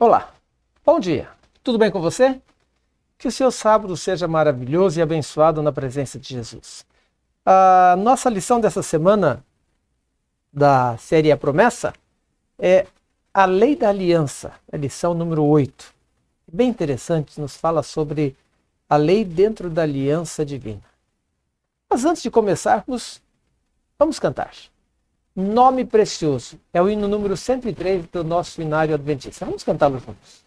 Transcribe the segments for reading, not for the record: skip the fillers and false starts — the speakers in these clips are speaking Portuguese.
Olá, bom dia, tudo bem com você? Que o seu sábado seja maravilhoso e abençoado na presença de Jesus. A nossa lição dessa semana da série A Promessa é a Lei da Aliança, a lição número 8. Bem interessante, nos fala sobre a lei dentro da aliança divina. Mas antes de começarmos, vamos cantar. Nome Precioso é o hino número 103 do nosso Inário Adventista. Vamos cantá-lo juntos.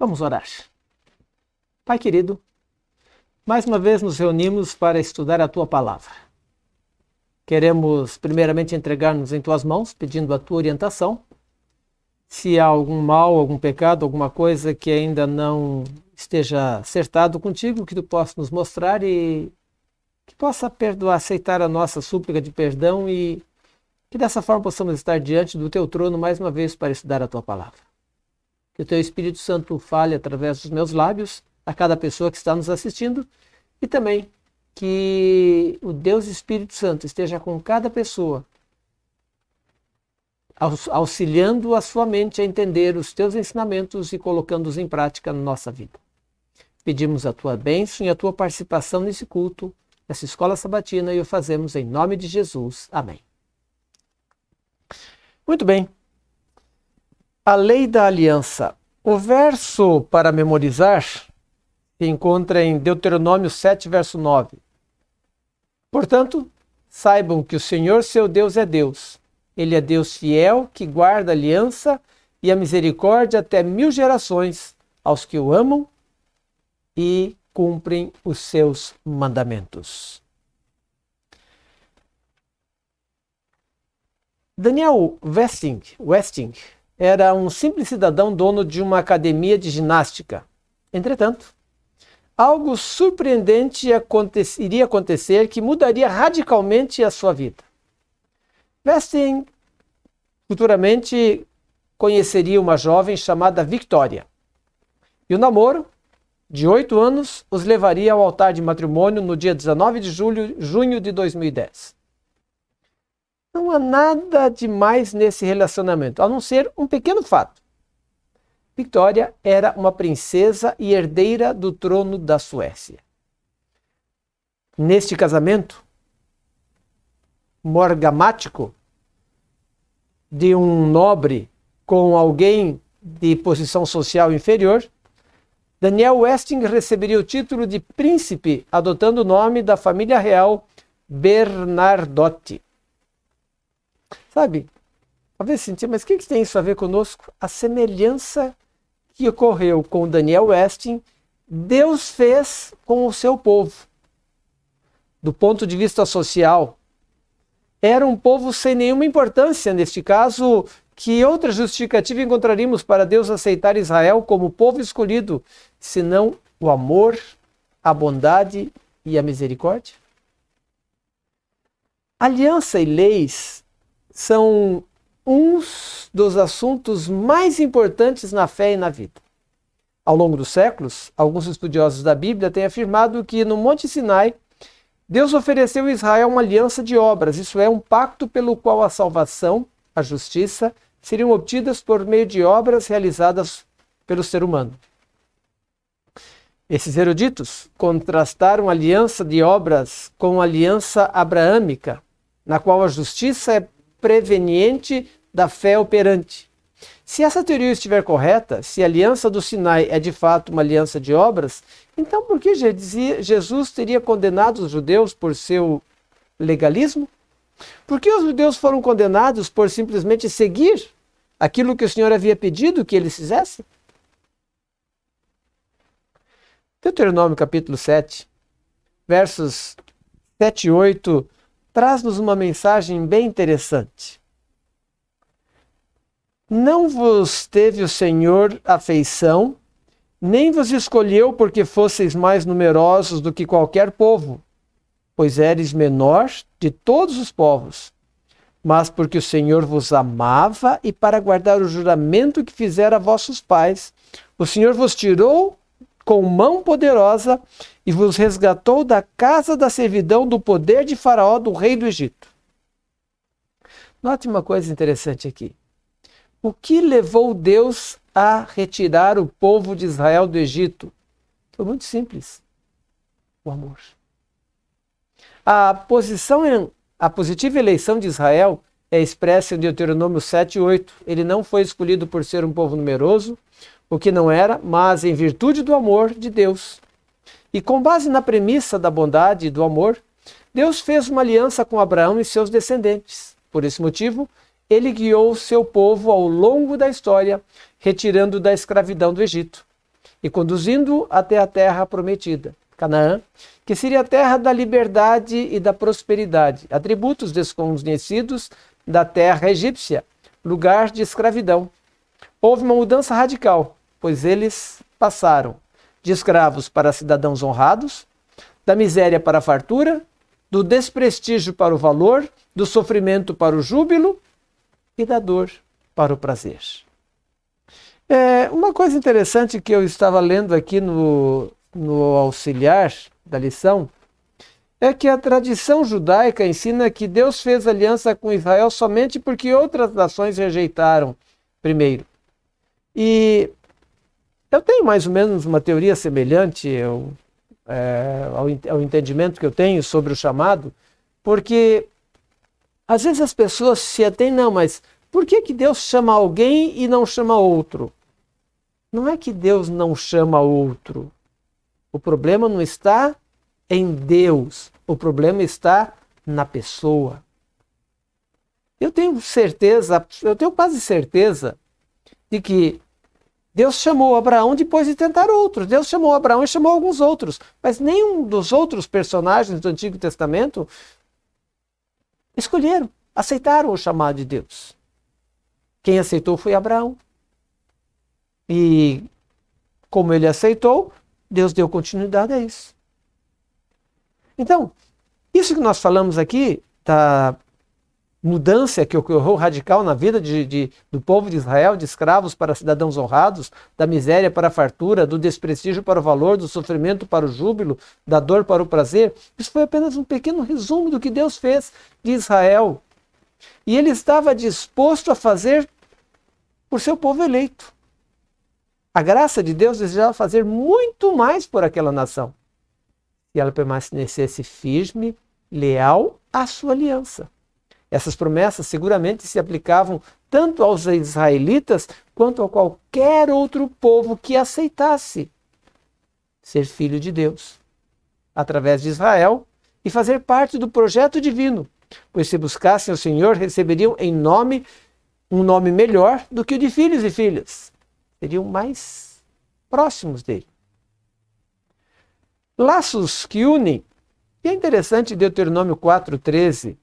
Vamos orar. Pai querido, mais uma vez nos reunimos para estudar a Tua Palavra. Queremos primeiramente entregar-nos em Tuas mãos, pedindo a Tua orientação. Se há algum mal, algum pecado, alguma coisa que ainda não esteja acertado contigo, que Tu possa nos mostrar e que possa perdoar, aceitar a nossa súplica de perdão e que dessa forma possamos estar diante do Teu trono mais uma vez para estudar a Tua Palavra. Que o Teu Espírito Santo fale através dos meus lábios a cada pessoa que está nos assistindo e também que o Deus Espírito Santo esteja com cada pessoa, auxiliando a sua mente a entender os Teus ensinamentos e colocando-os em prática na nossa vida. Pedimos a Tua bênção e a Tua participação nesse culto, nessa escola sabatina e o fazemos em nome de Jesus. Amém. Muito bem. A lei da aliança. O verso para memorizar se encontra em Deuteronômio 7, verso 9. Portanto, saibam que o Senhor seu Deus é Deus. Ele é Deus fiel, que guarda a aliança e a misericórdia até 1000 gerações aos que o amam e cumprem os seus mandamentos. Daniel Westing era um simples cidadão dono de uma academia de ginástica. Entretanto, algo surpreendente iria acontecer que mudaria radicalmente a sua vida. Westing futuramente conheceria uma jovem chamada Victoria. E o namoro, de 8 anos, os levaria ao altar de matrimônio no dia 19 de junho de 2010. Não há nada demais nesse relacionamento, a não ser um pequeno fato. Victoria era uma princesa e herdeira do trono da Suécia. Neste casamento morgamático de um nobre com alguém de posição social inferior, Daniel Westing receberia o título de príncipe, adotando o nome da família real Bernardotti. Sabe, talvez sentir, mas o que tem isso a ver conosco? A semelhança que ocorreu com Daniel Westing, Deus fez com o seu povo. Do ponto de vista social, era um povo sem nenhuma importância, neste caso. Que outra justificativa encontraríamos para Deus aceitar Israel como povo escolhido, senão o amor, a bondade e a misericórdia? Aliança e leis são uns dos assuntos mais importantes na fé e na vida. Ao longo dos séculos, alguns estudiosos da Bíblia têm afirmado que no Monte Sinai, Deus ofereceu a Israel uma aliança de obras, isso é, um pacto pelo qual a salvação, a justiça, seriam obtidas por meio de obras realizadas pelo ser humano. Esses eruditos contrastaram a aliança de obras com a aliança abraâmica, na qual a justiça é preveniente da fé operante. Se essa teoria estiver correta, se a aliança do Sinai é de fato uma aliança de obras, então por que Jesus teria condenado os judeus por seu legalismo? Por que os judeus foram condenados por simplesmente seguir aquilo que o Senhor havia pedido que eles fizessem? Deuteronômio capítulo 7, versos 7 e 8, traz-nos uma mensagem bem interessante. Não vos teve o Senhor afeição, nem vos escolheu porque fosseis mais numerosos do que qualquer povo, pois eres menor de todos os povos, mas porque o Senhor vos amava e para guardar o juramento que fizera a vossos pais, o Senhor vos tirou com mão poderosa e vos resgatou da casa da servidão do poder de Faraó, do rei do Egito. Note uma coisa interessante aqui. O que levou Deus a retirar o povo de Israel do Egito? Foi muito simples. O amor. A positiva eleição de Israel é expressa em Deuteronômio 7 e 8. Ele não foi escolhido por ser um povo numeroso, o que não era, mas em virtude do amor de Deus. E com base na premissa da bondade e do amor, Deus fez uma aliança com Abraão e seus descendentes. Por esse motivo, ele guiou o seu povo ao longo da história, retirando da escravidão do Egito e conduzindo até a terra prometida, Canaã, que seria a terra da liberdade e da prosperidade, atributos desconhecidos da terra egípcia, lugar de escravidão. Houve uma mudança radical, pois eles passaram de escravos para cidadãos honrados, da miséria para a fartura, do desprestígio para o valor, do sofrimento para o júbilo e da dor para o prazer. Uma coisa interessante que eu estava lendo aqui no auxiliar da lição é que a tradição judaica ensina que Deus fez aliança com Israel somente porque outras nações rejeitaram primeiro. E eu tenho mais ou menos uma teoria semelhante ao entendimento que eu tenho sobre o chamado, porque às vezes as pessoas se atêm, não, mas por que Deus chama alguém e não chama outro? Não é que Deus não chama outro. O problema não está em Deus, o problema está na pessoa. Eu tenho quase certeza de que Deus chamou Abraão depois de tentar outros. Deus chamou Abraão e chamou alguns outros, mas nenhum dos outros personagens do Antigo Testamento escolheram. aceitaram o chamado de Deus. Quem aceitou foi Abraão. E como ele aceitou, Deus deu continuidade a isso. Então, isso que nós falamos aqui, da mudança que ocorreu radical na vida do povo de Israel, de escravos para cidadãos honrados, da miséria para a fartura, do desprestígio para o valor, do sofrimento para o júbilo, da dor para o prazer, isso foi apenas um pequeno resumo do que Deus fez de Israel. E ele estava disposto a fazer por seu povo eleito. A graça de Deus desejava fazer muito mais por aquela nação, se ela permanecesse firme, leal à sua aliança. Essas promessas seguramente se aplicavam tanto aos israelitas quanto a qualquer outro povo que aceitasse ser filho de Deus, através de Israel, e fazer parte do projeto divino, pois se buscassem o Senhor, receberiam um nome melhor do que o de filhos e filhas. Seriam mais próximos dele. Laços que unem. E é interessante Deuteronômio 4:13,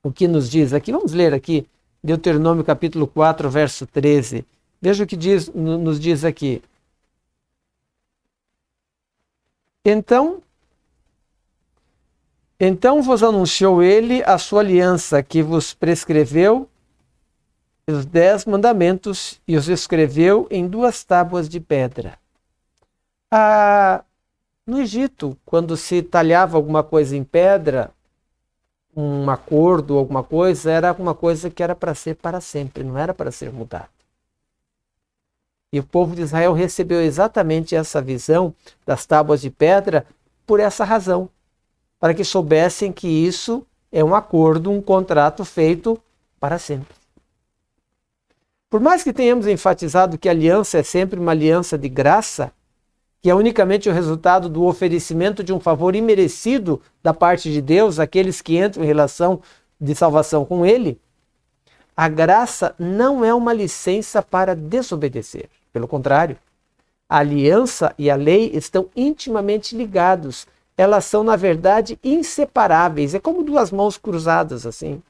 o que nos diz aqui. Vamos ler aqui Deuteronômio capítulo 4, verso 13. Veja o que nos diz aqui. Então vos anunciou ele a sua aliança, que vos prescreveu os 10 mandamentos e os escreveu em 2 tábuas de pedra. No Egito, quando se talhava alguma coisa em pedra, um acordo, alguma coisa, era alguma coisa que era para ser para sempre, não era para ser mudado. E o povo de Israel recebeu exatamente essa visão das tábuas de pedra por essa razão, para que soubessem que isso é um acordo, um contrato feito para sempre. Por mais que tenhamos enfatizado que a aliança é sempre uma aliança de graça, que é unicamente o resultado do oferecimento de um favor imerecido da parte de Deus àqueles que entram em relação de salvação com Ele, a graça não é uma licença para desobedecer. Pelo contrário, a aliança e a lei estão intimamente ligados. Elas são, na verdade, inseparáveis. É como 2 mãos cruzadas, assim,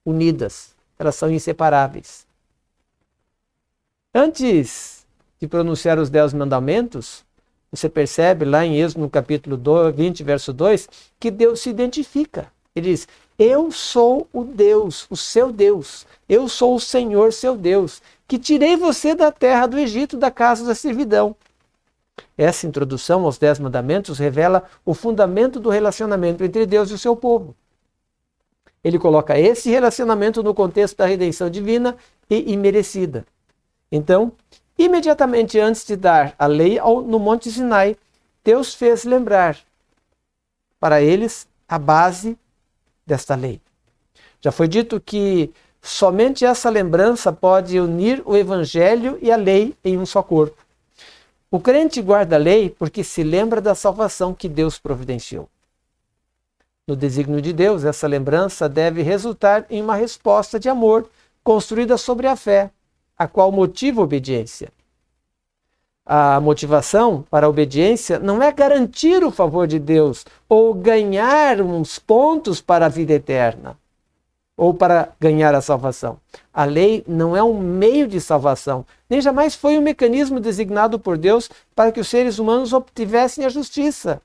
unidas. Elas são inseparáveis. Antes de pronunciar os 10 mandamentos, você percebe lá em Êxodo, no capítulo 20, verso 2, que Deus se identifica. Ele diz: eu sou o Deus, o seu Deus. Eu sou o Senhor, seu Deus, que tirei você da terra do Egito, da casa da servidão. Essa introdução aos 10 mandamentos revela o fundamento do relacionamento entre Deus e o seu povo. Ele coloca esse relacionamento no contexto da redenção divina e imerecida. Então, imediatamente antes de dar a lei no Monte Sinai, Deus fez lembrar para eles a base desta lei. Já foi dito que somente essa lembrança pode unir o Evangelho e a lei em um só corpo. O crente guarda a lei porque se lembra da salvação que Deus providenciou. No desígnio de Deus, essa lembrança deve resultar em uma resposta de amor construída sobre a fé, a qual motiva a obediência. A motivação para a obediência não é garantir o favor de Deus ou ganhar uns pontos para a vida eterna ou para ganhar a salvação. A lei não é um meio de salvação, nem jamais foi um mecanismo designado por Deus para que os seres humanos obtivessem a justiça.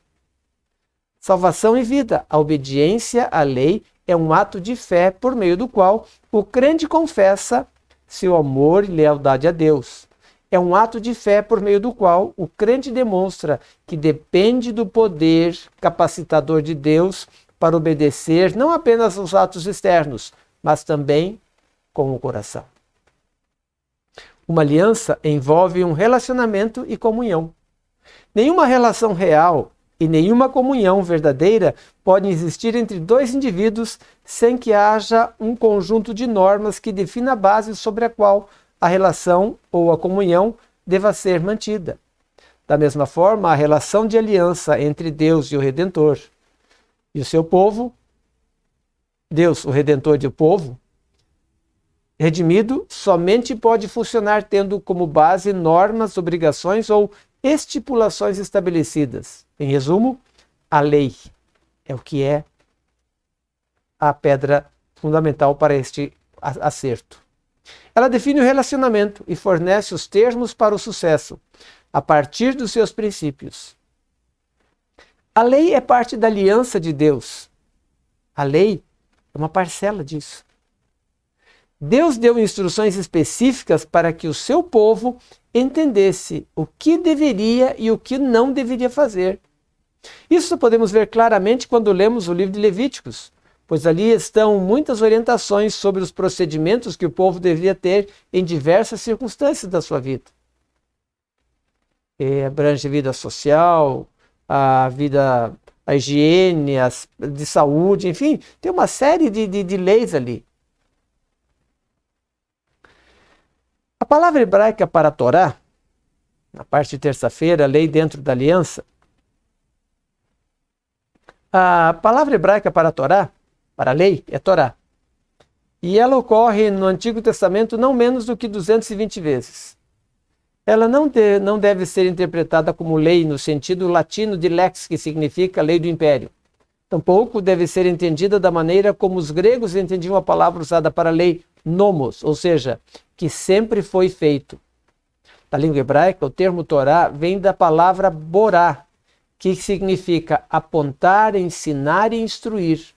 Salvação e vida. A obediência à lei é um ato de fé por meio do qual o crente confessa seu amor e lealdade a Deus. É um ato de fé por meio do qual o crente demonstra que depende do poder capacitador de Deus para obedecer não apenas aos atos externos, mas também com o coração. Uma aliança envolve um relacionamento e comunhão. Nenhuma relação real e nenhuma comunhão verdadeira pode existir entre 2 indivíduos sem que haja um conjunto de normas que defina a base sobre a qual a relação ou a comunhão deva ser mantida. Da mesma forma, a relação de aliança entre Deus e o Redentor e o seu povo, Deus, o Redentor e o povo, redimido, somente pode funcionar tendo como base normas, obrigações ou estipulações estabelecidas. Em resumo, a lei é o que é a pedra fundamental para este acerto. Ela define o relacionamento e fornece os termos para o sucesso, a partir dos seus princípios. A lei é parte da aliança de Deus. A lei é uma parcela disso. Deus deu instruções específicas para que o seu povo entendesse o que deveria e o que não deveria fazer. Isso podemos ver claramente quando lemos o livro de Levíticos, pois ali estão muitas orientações sobre os procedimentos que o povo deveria ter em diversas circunstâncias da sua vida. Abrange a vida social, a vida, a higiene, de saúde, enfim, tem uma série de leis ali. A palavra hebraica para Torá, na parte de terça-feira, lei dentro da aliança, a palavra hebraica para Torá, para lei, é Torá. E ela ocorre no Antigo Testamento não menos do que 220 vezes. Ela não deve ser interpretada como lei no sentido latino de lex, que significa lei do império. Tampouco deve ser entendida da maneira como os gregos entendiam a palavra usada para lei, nomos, ou seja, que sempre foi feito. Na língua hebraica, o termo Torá vem da palavra borá, que significa apontar, ensinar e instruir.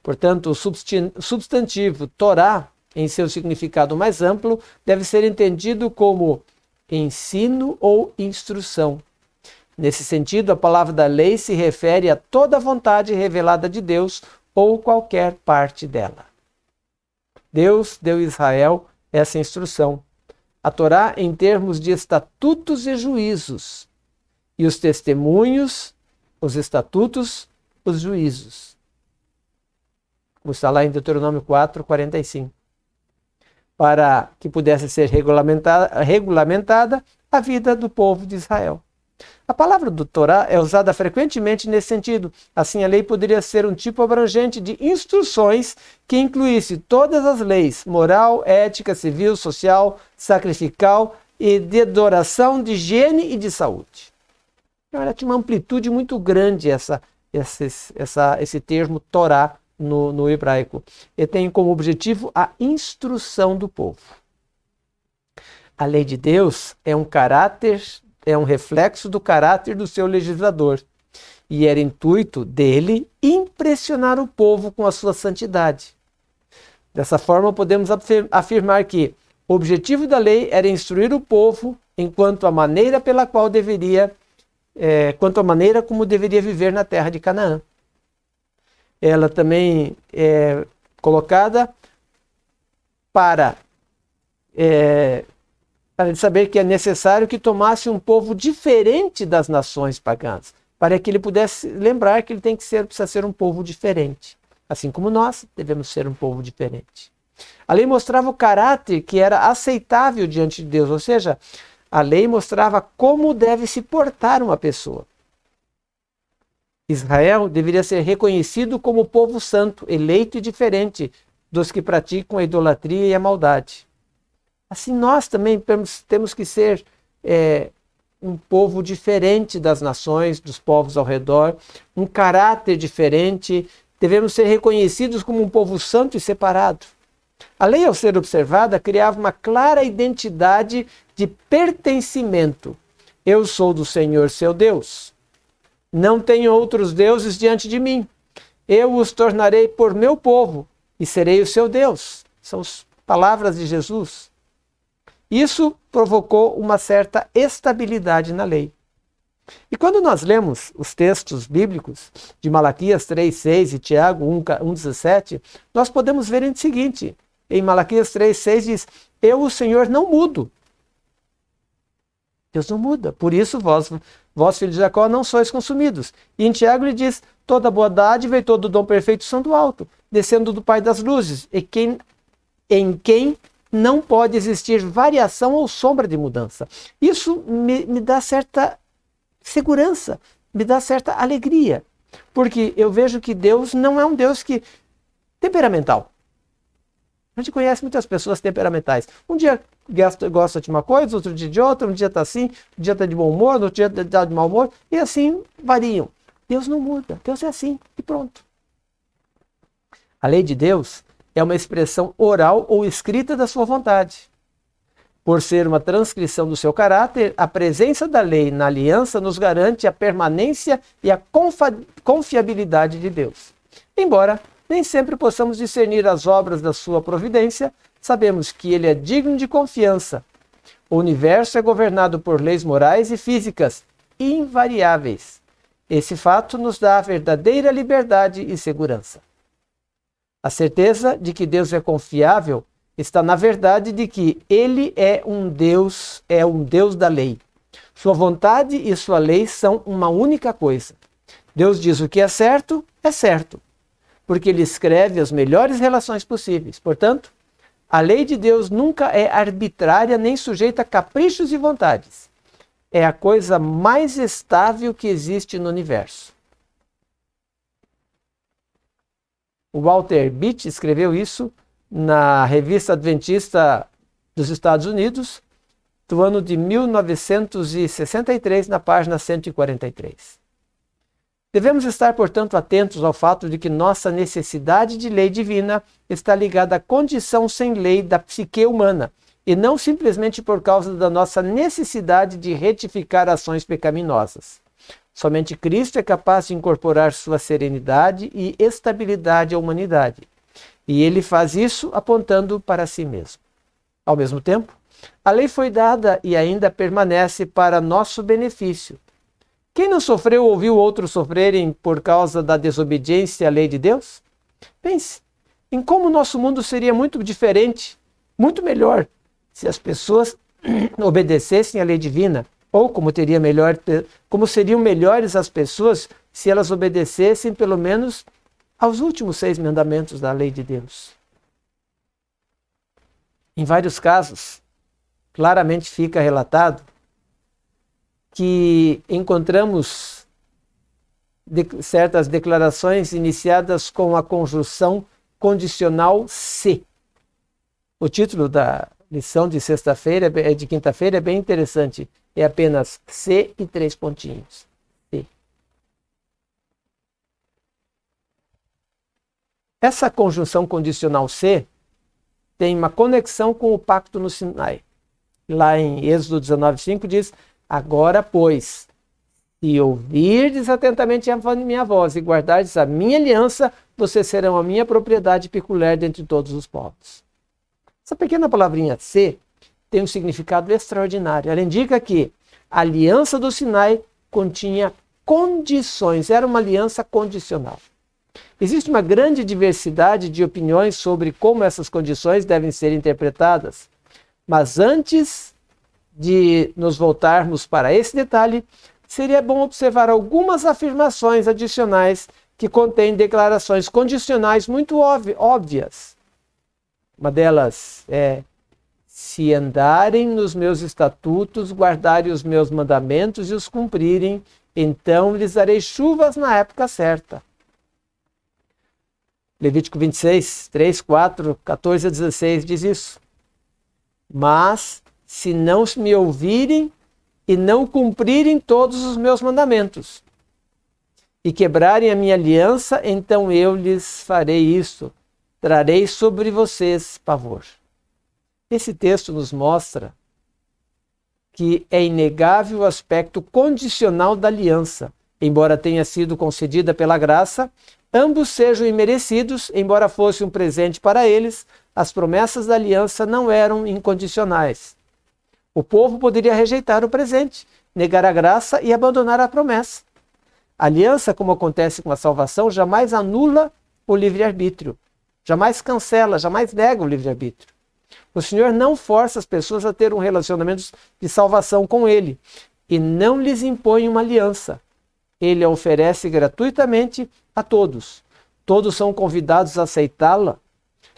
Portanto, o substantivo Torá, em seu significado mais amplo, deve ser entendido como ensino ou instrução. Nesse sentido, a palavra da lei se refere a toda a vontade revelada de Deus ou qualquer parte dela. Deus deu a Israel essa instrução. A Torá em termos de estatutos e juízos, e os testemunhos, os estatutos, os juízos. Como está lá em Deuteronômio 4:45. Para que pudesse ser regulamentada a vida do povo de Israel. A palavra do Torá é usada frequentemente nesse sentido. Assim, a lei poderia ser um tipo abrangente de instruções que incluísse todas as leis, moral, ética, civil, social, sacrificial e de adoração, de higiene e de saúde. Então, ela tinha uma amplitude muito grande esse termo Torá no hebraico. Ele tem como objetivo a instrução do povo. A lei de Deus é um reflexo do caráter do seu legislador, e era intuito dele impressionar o povo com a sua santidade. Dessa forma, podemos afirmar que o objetivo da lei era instruir o povo quanto à maneira como deveria viver na terra de Canaã. Ela também é colocada para saber que é necessário que tomasse um povo diferente das nações pagãs, para que ele pudesse lembrar que ele precisa ser um povo diferente. Assim como nós devemos ser um povo diferente. A lei mostrava o caráter que era aceitável diante de Deus, ou seja, a lei mostrava como deve se portar uma pessoa. Israel deveria ser reconhecido como povo santo, eleito e diferente dos que praticam a idolatria e a maldade. Assim, nós também temos que ser um povo diferente das nações, dos povos ao redor, um caráter diferente. Devemos ser reconhecidos como um povo santo e separado. A lei, ao ser observada, criava uma clara identidade de pertencimento. Eu sou do Senhor, seu Deus. Não tenho outros deuses diante de mim. Eu os tornarei por meu povo e serei o seu Deus. São as palavras de Jesus. Isso provocou uma certa estabilidade na lei. E quando nós lemos os textos bíblicos de Malaquias 3:6 e Tiago 1:17, nós podemos ver o seguinte: em Malaquias 3:6 diz: eu, o Senhor, não mudo. Deus não muda. Por isso, vós, filhos de Jacó, não sois consumidos. E em Tiago ele diz: toda boa dádiva e todo dom perfeito são do alto, descendo do Pai das luzes, em quem não pode existir variação ou sombra de mudança. Isso me dá certa segurança, me dá certa alegria, porque eu vejo que Deus não é um Deus temperamental. A gente conhece muitas pessoas temperamentais. Um dia gosta de uma coisa, outro dia de outra, um dia está assim, um dia está de bom humor, outro dia está de mau humor, e assim variam. Deus não muda, Deus é assim, e pronto. A lei de Deus é uma expressão oral ou escrita da sua vontade. Por ser uma transcrição do seu caráter, a presença da lei na aliança nos garante a permanência e a confiabilidade de Deus. Embora nem sempre possamos discernir as obras da sua providência, sabemos que ele é digno de confiança. O universo é governado por leis morais e físicas invariáveis. Esse fato nos dá a verdadeira liberdade e segurança. A certeza de que Deus é confiável está na verdade de que ele é um Deus da lei. Sua vontade e sua lei são uma única coisa. Deus diz o que é certo, porque ele escreve as melhores relações possíveis. Portanto, a lei de Deus nunca é arbitrária nem sujeita a caprichos e vontades. É a coisa mais estável que existe no universo. O Walter Beach escreveu isso na Revista Adventista dos Estados Unidos, do ano de 1963, na página 143. Devemos estar, portanto, atentos ao fato de que nossa necessidade de lei divina está ligada à condição sem lei da psique humana, e não simplesmente por causa da nossa necessidade de retificar ações pecaminosas. Somente Cristo é capaz de incorporar sua serenidade e estabilidade à humanidade. E ele faz isso apontando para si mesmo. Ao mesmo tempo, a lei foi dada e ainda permanece para nosso benefício. Quem não sofreu ou viu outros sofrerem por causa da desobediência à lei de Deus? Pense em como nosso mundo seria muito diferente, muito melhor, se as pessoas obedecessem à lei divina, ou como seriam melhores as pessoas se elas obedecessem pelo menos aos últimos 6 mandamentos da lei de Deus. Em vários casos, claramente fica relatado que encontramos certas declarações iniciadas com a conjunção condicional se. O título da lição de quinta-feira é bem interessante. É apenas se e 3 pontinhos. Se. Essa conjunção condicional se tem uma conexão com o pacto no Sinai. Lá em Êxodo 19:5 diz: agora, pois, se ouvirdes atentamente a minha voz e guardardes a minha aliança, vocês serão a minha propriedade peculiar dentre todos os povos. Essa pequena palavrinha se tem um significado extraordinário. Ela indica que a aliança do Sinai continha condições, era uma aliança condicional. Existe uma grande diversidade de opiniões sobre como essas condições devem ser interpretadas, mas antes de nos voltarmos para esse detalhe, seria bom observar algumas afirmações adicionais que contêm declarações condicionais muito óbvias. Uma delas é: se andarem nos meus estatutos, guardarem os meus mandamentos e os cumprirem, então lhes darei chuvas na época certa. Levítico 26, 3, 4, 14 a 16 diz isso. Mas se não me ouvirem e não cumprirem todos os meus mandamentos e quebrarem a minha aliança, então eu lhes farei isso. Trarei sobre vocês pavor. Esse texto nos mostra que é inegável o aspecto condicional da aliança. Embora tenha sido concedida pela graça, ambos sejam imerecidos, embora fosse um presente para eles, as promessas da aliança não eram incondicionais. O povo poderia rejeitar o presente, negar a graça e abandonar a promessa. A aliança, como acontece com a salvação, jamais anula o livre-arbítrio, jamais cancela, jamais nega o livre-arbítrio. O Senhor não força as pessoas a ter um relacionamento de salvação com Ele e não lhes impõe uma aliança. Ele a oferece gratuitamente a todos. Todos são convidados a aceitá-la.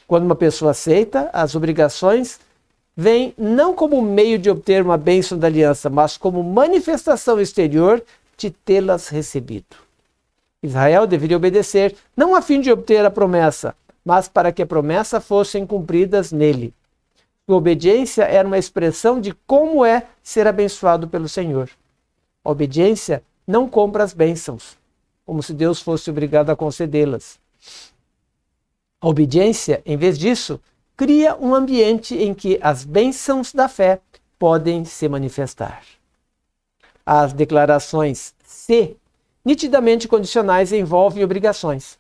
Quando uma pessoa aceita, as obrigações vêm não como meio de obter uma bênção da aliança, mas como manifestação exterior de tê-las recebido. Israel deveria obedecer, não a fim de obter a promessa, mas para que a promessa fossem cumpridas nele. Sua obediência era uma expressão de como é ser abençoado pelo Senhor. A obediência não compra as bênçãos, como se Deus fosse obrigado a concedê-las. A obediência, em vez disso, cria um ambiente em que as bênçãos da fé podem se manifestar. As declarações se, nitidamente condicionais, envolvem obrigações.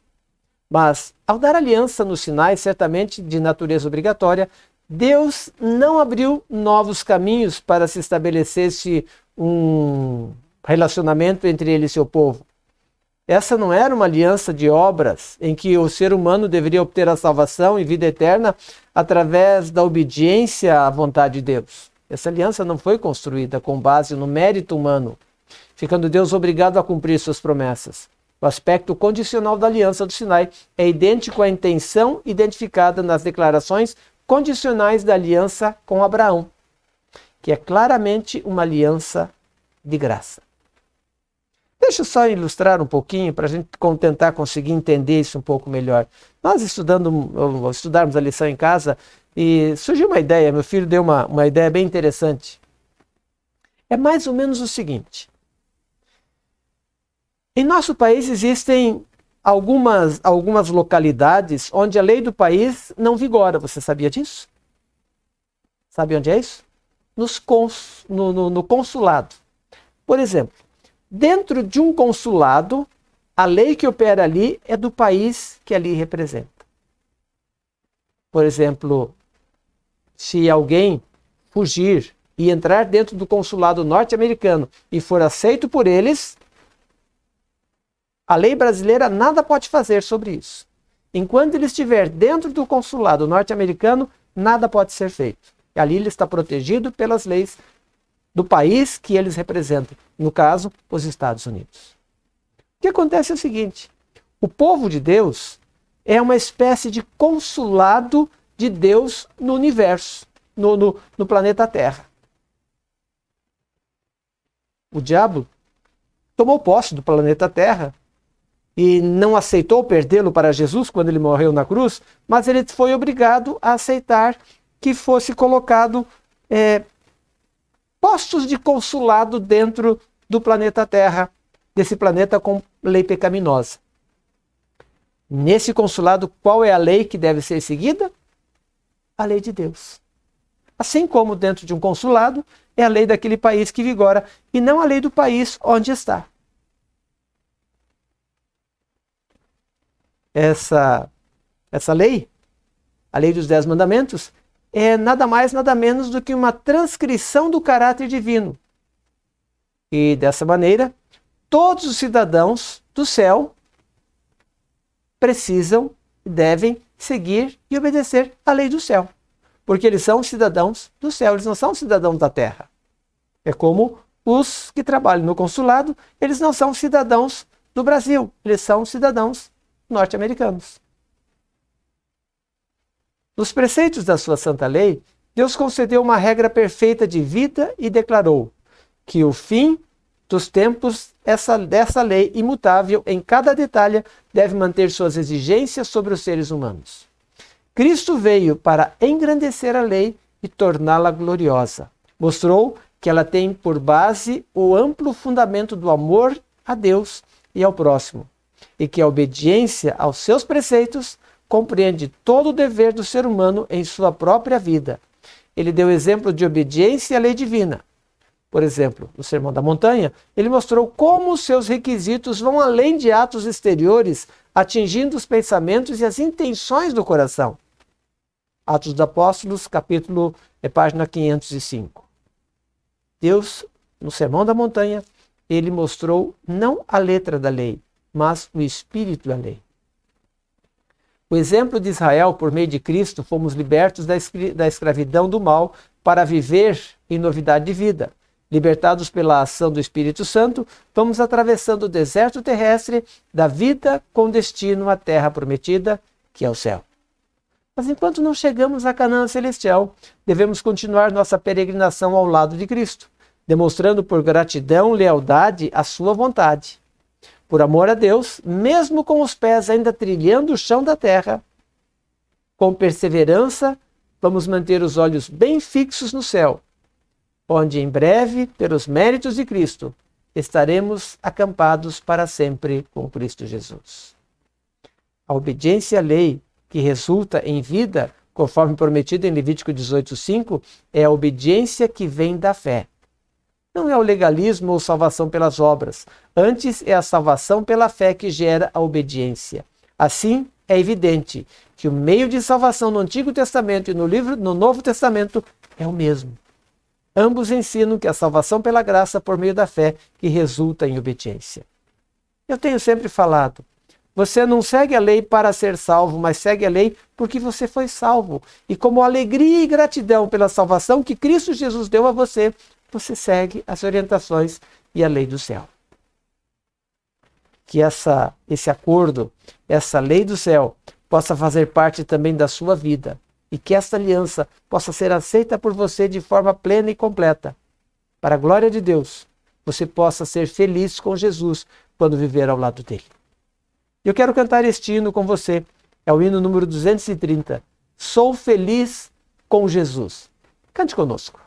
Mas, ao dar aliança nos sinais, certamente de natureza obrigatória, Deus não abriu novos caminhos para se estabelecesse um relacionamento entre ele e seu povo. Essa não era uma aliança de obras em que o ser humano deveria obter a salvação e vida eterna através da obediência à vontade de Deus. Essa aliança não foi construída com base no mérito humano, ficando Deus obrigado a cumprir suas promessas. O aspecto condicional da aliança do Sinai é idêntico à intenção identificada nas declarações condicionais da aliança com Abraão, que é claramente uma aliança de graça. Deixa eu só ilustrar um pouquinho para a gente tentar conseguir entender isso um pouco melhor. Nós estudarmos a lição em casa e surgiu uma ideia, meu filho deu uma ideia bem interessante. É mais ou menos o seguinte. Em nosso país existem algumas localidades onde a lei do país não vigora. Você sabia disso? Sabe onde é isso? No consulado. Por exemplo, dentro de um consulado, a lei que opera ali é do país que ali representa. Por exemplo, se alguém fugir e entrar dentro do consulado norte-americano e for aceito por eles, a lei brasileira nada pode fazer sobre isso. Enquanto ele estiver dentro do consulado norte-americano, nada pode ser feito. Ali ele está protegido pelas leis do país que eles representam, no caso, os Estados Unidos. O que acontece é o seguinte: o povo de Deus é uma espécie de consulado de Deus no universo, no planeta Terra. O diabo tomou posse do planeta Terra e não aceitou perdê-lo para Jesus quando ele morreu na cruz, mas ele foi obrigado a aceitar que fosse colocado postos de consulado dentro do planeta Terra, desse planeta com lei pecaminosa. Nesse consulado, qual é a lei que deve ser seguida? A lei de Deus. Assim como dentro de um consulado, é a lei daquele país que vigora e não a lei do país onde está. Essa lei, a lei dos 10 mandamentos, é nada mais, nada menos do que uma transcrição do caráter divino. E dessa maneira, todos os cidadãos do céu precisam e devem seguir e obedecer à lei do céu. Porque eles são cidadãos do céu, eles não são cidadãos da terra. É como os que trabalham no consulado, eles não são cidadãos do Brasil, eles são cidadãos norte-americanos. Nos preceitos da sua santa lei, Deus concedeu uma regra perfeita de vida e declarou que o fim dos tempos dessa lei imutável em cada detalhe deve manter suas exigências sobre os seres humanos. Cristo veio para engrandecer a lei e torná-la gloriosa. Mostrou que ela tem por base o amplo fundamento do amor a Deus e ao próximo, e que a obediência aos seus preceitos compreende todo o dever do ser humano em sua própria vida. Ele deu exemplo de obediência à lei divina. Por exemplo, no Sermão da Montanha, ele mostrou como os seus requisitos vão além de atos exteriores, atingindo os pensamentos e as intenções do coração. Atos dos Apóstolos, página 505. Deus, no Sermão da Montanha, ele mostrou não a letra da lei, mas o espírito da lei. O exemplo de Israel, por meio de Cristo, fomos libertos da escravidão do mal para viver em novidade de vida. Libertados pela ação do Espírito Santo, vamos atravessando o deserto terrestre da vida com destino à terra prometida, que é o céu. Mas enquanto não chegamos à Canaã celestial, devemos continuar nossa peregrinação ao lado de Cristo, demonstrando por gratidão, lealdade à sua vontade. Por amor a Deus, mesmo com os pés ainda trilhando o chão da terra, com perseverança, vamos manter os olhos bem fixos no céu, onde em breve, pelos méritos de Cristo, estaremos acampados para sempre com Cristo Jesus. A obediência à lei que resulta em vida, conforme prometido em Levítico 18:5, é a obediência que vem da fé. Não é o legalismo ou salvação pelas obras. Antes é a salvação pela fé que gera a obediência. Assim, é evidente que o meio de salvação no Antigo Testamento e no Novo Testamento é o mesmo. Ambos ensinam que a salvação pela graça por meio da fé que resulta em obediência. Eu tenho sempre falado, você não segue a lei para ser salvo, mas segue a lei porque você foi salvo. E como alegria e gratidão pela salvação que Cristo Jesus deu a você, você segue as orientações e a lei do céu. Que esse acordo, essa lei do céu, possa fazer parte também da sua vida. E que esta aliança possa ser aceita por você de forma plena e completa. Para a glória de Deus, você possa ser feliz com Jesus quando viver ao lado dele. Eu quero cantar este hino com você. É o hino número 230. Sou feliz com Jesus. Cante conosco.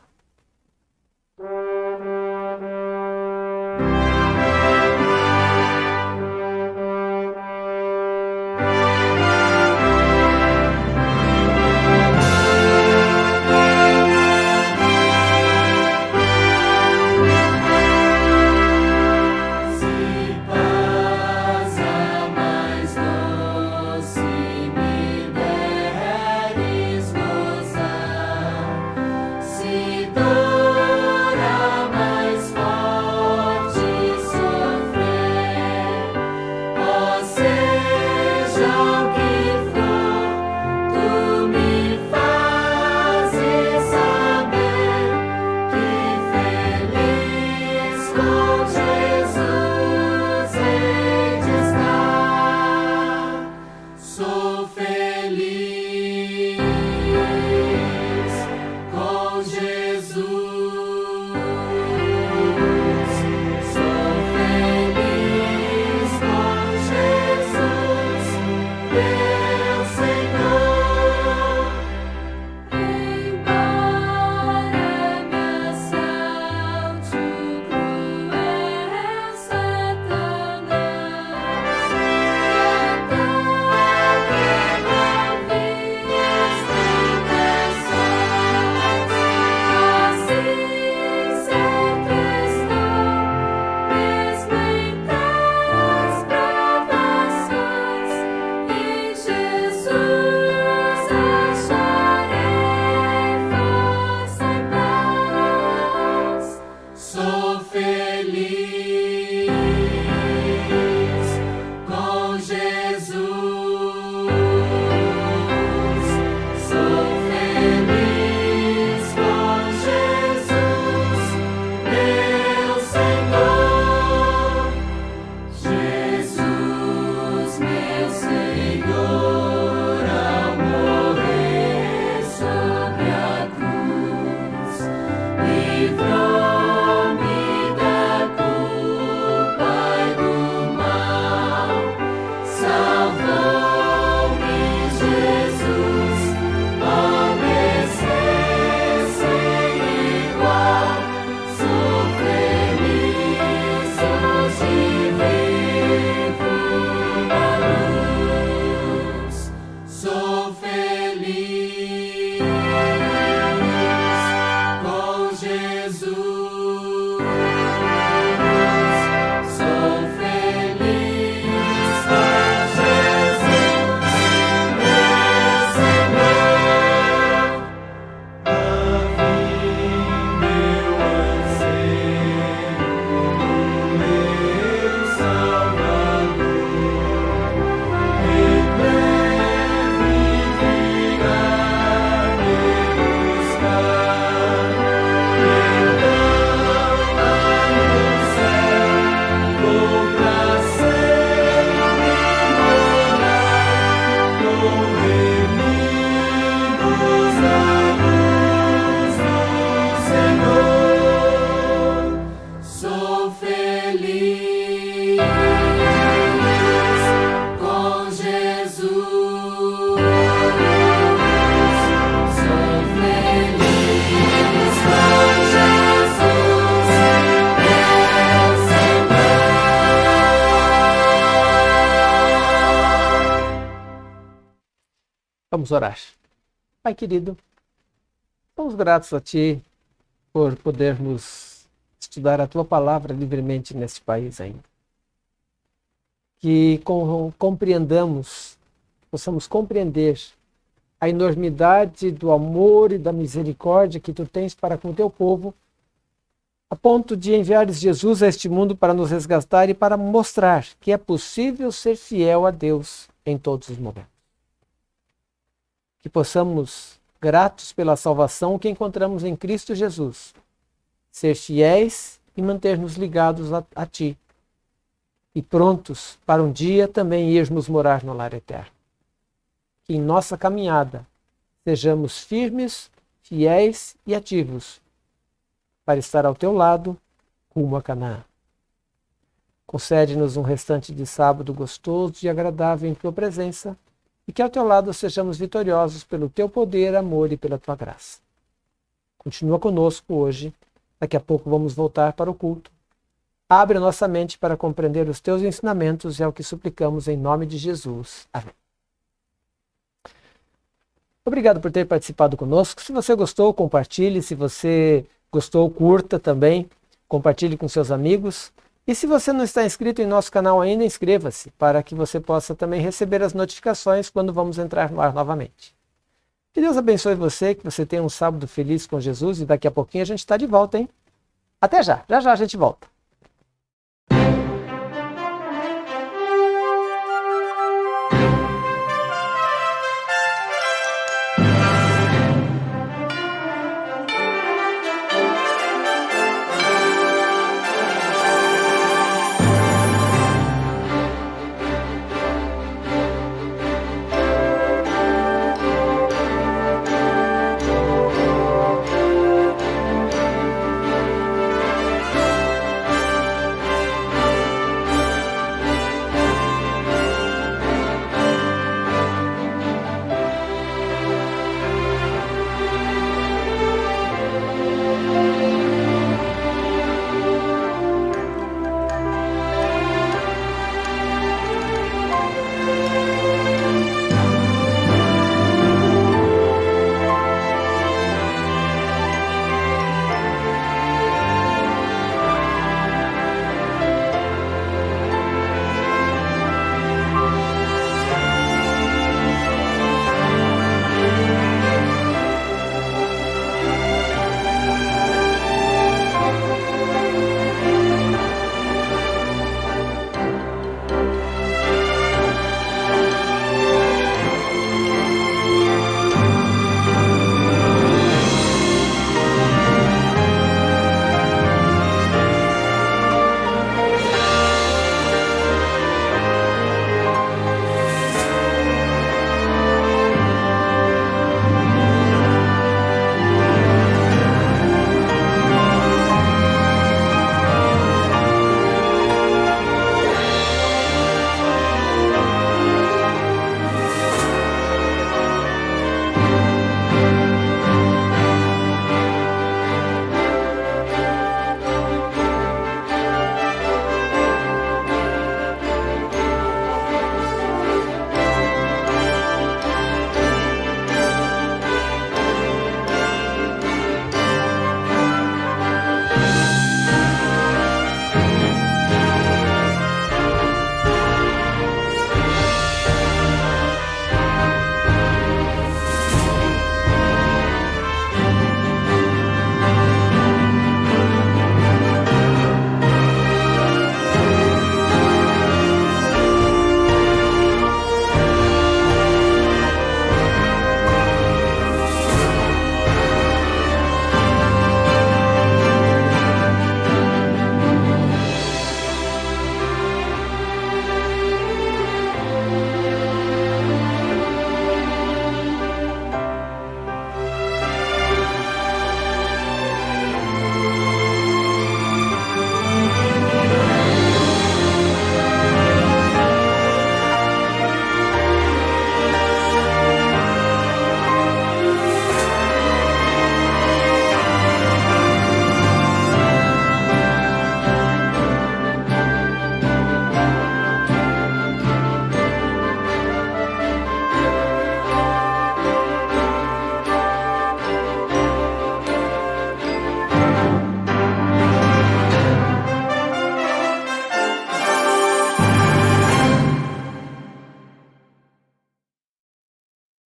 Vamos orar. Pai querido, somos gratos a Ti por podermos estudar a Tua palavra livremente neste país ainda. Que compreendamos, possamos compreender a enormidade do amor e da misericórdia que Tu tens para com o Teu povo, a ponto de enviares Jesus a este mundo para nos resgatar e para mostrar que é possível ser fiel a Deus em todos os momentos. Que possamos, gratos pela salvação que encontramos em Cristo Jesus, ser fiéis e manter-nos ligados a Ti, e prontos para um dia também irmos morar no lar eterno. Que em nossa caminhada sejamos firmes, fiéis e ativos para estar ao Teu lado, rumo a Canaã. Concede-nos um restante de sábado gostoso e agradável em Tua presença, e que ao Teu lado sejamos vitoriosos pelo Teu poder, amor e pela Tua graça. Continua conosco hoje, daqui a pouco vamos voltar para o culto. Abre a nossa mente para compreender os Teus ensinamentos, é o que suplicamos em nome de Jesus. Amém. Obrigado por ter participado conosco. Se você gostou, compartilhe. Se você gostou, curta também. Compartilhe com seus amigos. E se você não está inscrito em nosso canal ainda, inscreva-se para que você possa também receber as notificações quando vamos entrar no ar novamente. Que Deus abençoe você, que você tenha um sábado feliz com Jesus e daqui a pouquinho a gente está de volta, hein? Até já! Já já a gente volta.